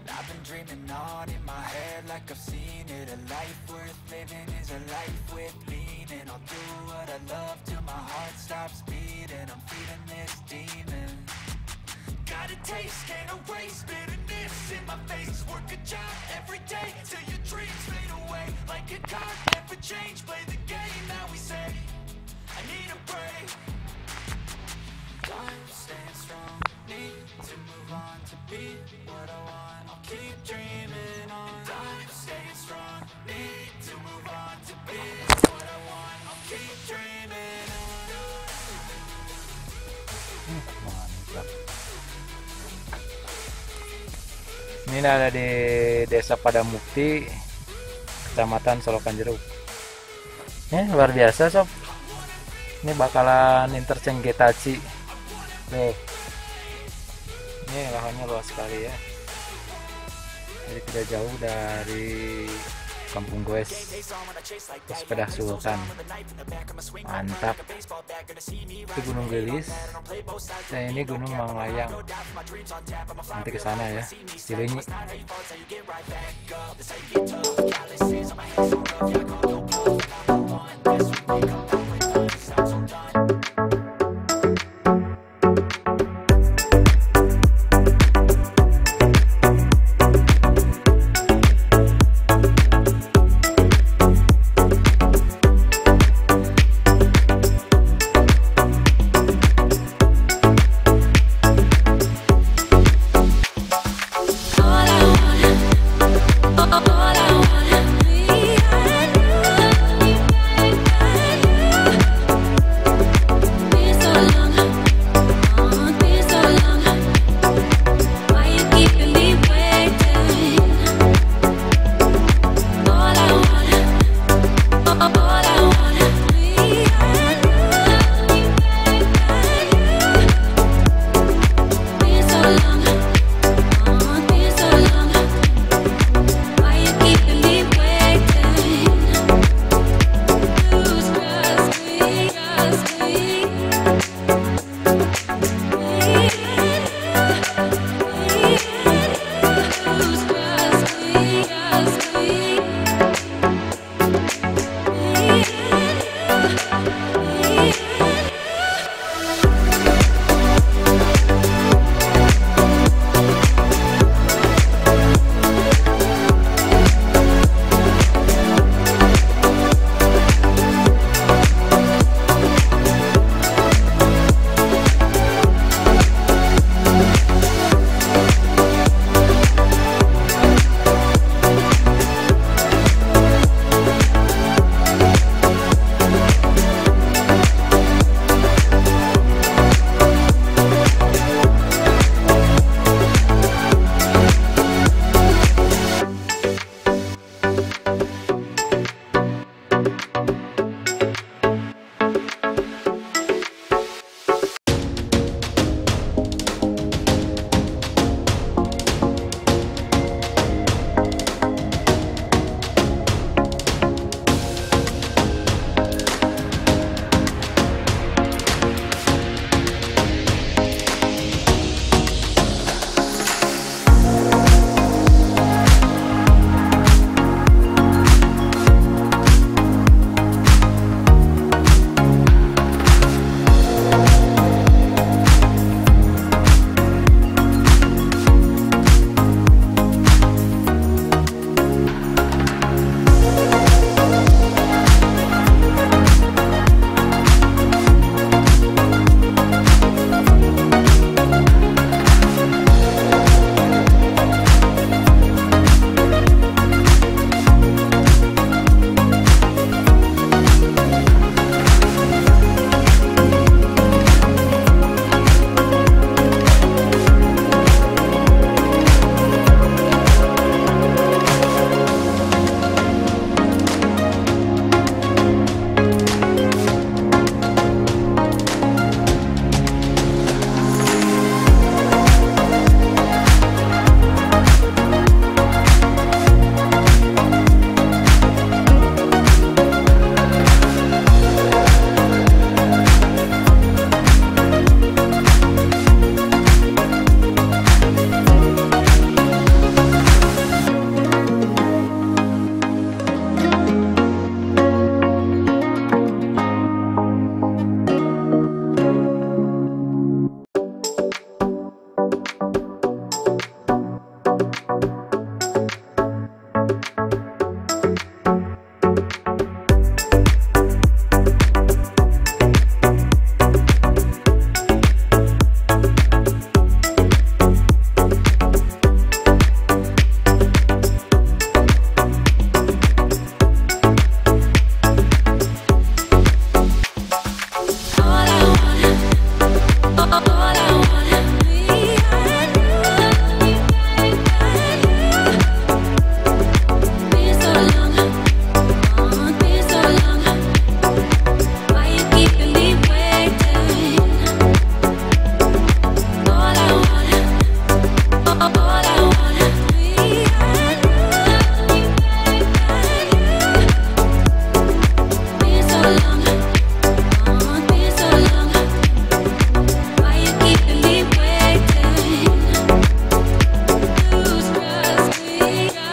I've been dreaming on in my head like I've seen it. A life worth living is a life with meaning. I'll do what I love till my heart stops beating. I'm feeding this demon. Got a taste, can't erase bitterness in my face. Work a job every day till your dreams fade away. Like a card, never change. Play the game that we say. I need a break. I'm staying strong. Need to move on to be what I want. I'll keep dreaming on. I'm staying strong. Need to move on to be what I want. I'll keep dreaming on. Mantap. Ini ada di desa Padamukti, Kecamatan Solokan Jeruk. Ini luar biasa sob. Ini Bakalan Interchange Getaci. Nih, ini lahannya luas sekali ya. Jadi tidak jauh dari kampung goes sepeda sultan. Mantap. Itu Gunung Gelis. Nah ini Gunung Manglayang. Nanti ke sana ya. Cilenyi.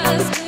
us.